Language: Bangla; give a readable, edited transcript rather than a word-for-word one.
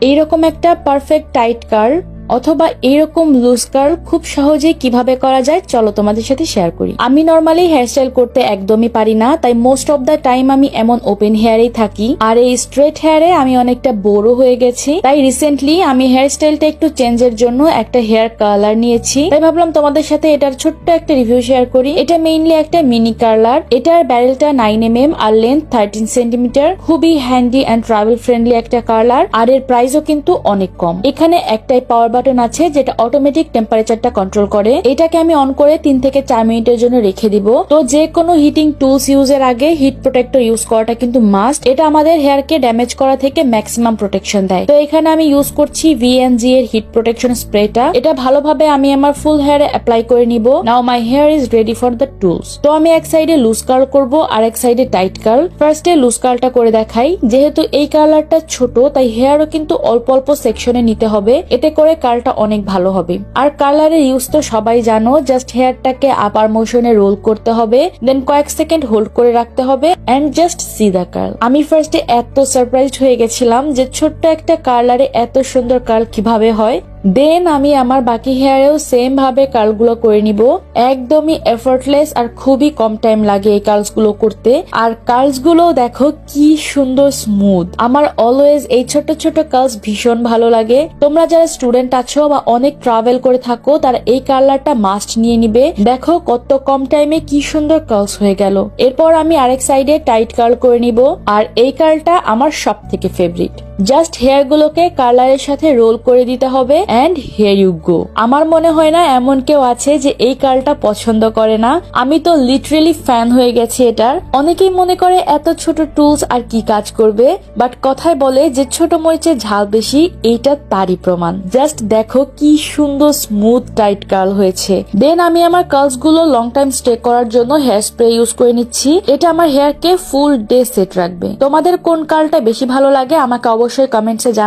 এইরকম একটা পারফেক্ট টাইট কার্ল অথবা এরকম লুজ কার্ল খুব সহজেই কিভাবে করা যায় চলো তোমাদের সাথে শেয়ার করি। আমি নর্মালি হেয়ারস্টাইল করতে একদমই পারি না, তাই মোস্ট অফ দা টাইম আমি এমন ওপেন হেয়ারেই থাকি। আর এই স্ট্রেট হেয়ারে আমি অনেকটা বড় হয়ে গেছি, তাই রিসেন্টলি আমি হেয়ারস্টাইলটা একটু চেঞ্জের জন্য একটা হেয়ার কালার নিয়েছি। তাই ভাবলাম তোমাদের সাথে এটার ছোট্ট একটা রিভিউ শেয়ার করি। এটা মেইনলি একটা মিনি কার্লার। এটার ব্যারেলটা 9mm আর লেন্থ 13 সেন্টিমিটার। খুবই হ্যান্ডি অ্যান্ড ট্রাভেল ফ্রেন্ডলি একটা কার্লার। আর এর প্রাইসও কিন্তু অনেক কম। এখানে একটাই পাওয়ার বাটন আছে যেটা অটোমেটিক টেম্পারেচারটা কন্ট্রোল করে। এটাকে আমি অন করে 3 থেকে 4 মিনিটের জন্য রেখে দিব। তো যে কোনো হিটিং টুলস ইউজের আগে হিট প্রোটেক্টর ইউজ করাটা কিন্তু মাস্ট। এটা আমাদের হেয়ারকে ড্যামেজ করা থেকে ম্যাক্সিমাম প্রোটেকশন দেয়। তো এখানে আমি ইউজ করছি VNG এর হিট প্রোটেকশন স্প্রেটা। এটা ভালোভাবে আমি আমার ফুল হেয়ারে অ্যাপ্লাই করে নিব। Now my hair is ready for the tools. তো আমি এক সাইডে লুজ কার্ল করব আর এক সাইডে টাইট কার্ল। ফার্স্টে লুজ কার্লটা করে দেখাই। যেহেতু এই কার্লারটা ছোট তাই হেয়ারও কিন্তু অল্প অল্প সেকশনে নিতে হবে, এতে করে কার্লটা অনেক ভালো হবে। আর কার্লারের ইউজ তো সবাই জানো, জাস্ট হেয়ারটাকে আপার মোশনে রোল করতে হবে, দেন কয়েক সেকেন্ড হোল্ড করে রাখতে হবে and just see the curl. আমি ফার্স্টে এত সারপ্রাইজড হয়ে গেছিলাম যে ছোট্ট একটা কার্লারে এত সুন্দর কার্ল কিভাবে হয়। দেন আমি আমার বাকি হেয়ারেও সেম ভাবে কার্লগুলো করে নিব। একদমই এফর্টলেস আর খুবই কম টাইম লাগে এই কার্লস গুলো করতে। আর কার্লস গুলো দেখো কি সুন্দর স্মুথ। আমার অলওয়েজ এই ছোট ছোট কার্লস ভীষণ ভালো লাগে। তোমরা যারা স্টুডেন্ট আছো বা অনেক ট্রাভেল করে থাকো তারা এই কার্লারটা মাস্ট নিয়ে নিবে। দেখো কত কম টাইমে কি সুন্দর কার্লস হয়ে গেল। এরপর আমি আরেক সাইডে টাইট কার্ল করে নিব। আর এই কার্লটা আমার সব থেকে ফেভারিট। জাস্ট হেয়ার গুলোকে কার্লারের সাথে রোল করে দিতে হবে এন্ড হিয়ার ইউ গো। আমার মনে হয় না এমন কেউ আছে যে এই কার্লটা পছন্দ করে না। আমি তো লিটারেলি ফ্যান হয়ে গেছি এটার। অনেকেই মনে করে এত ছোট টুলস আর কি কাজ করবে, বাট কথায় বলে যে ছোট মরিচের ঝাল বেশি, এইটা তারই প্রমাণ। জাস্ট দেখো কি সুন্দর স্মুথ টাইট কার্ল হয়েছে। দেন আমি আমার কার্লস গুলো লং টাইম স্টে করার জন্য হেয়ার স্প্রে ইউজ করে নিচ্ছি। এটা আমার হেয়ারকে ফুল ডে সেট রাখবে। তোমাদের কোন কার্লটা বেশি ভালো লাগে আমাকে অবশ্যই কমেন্টসে জানাও।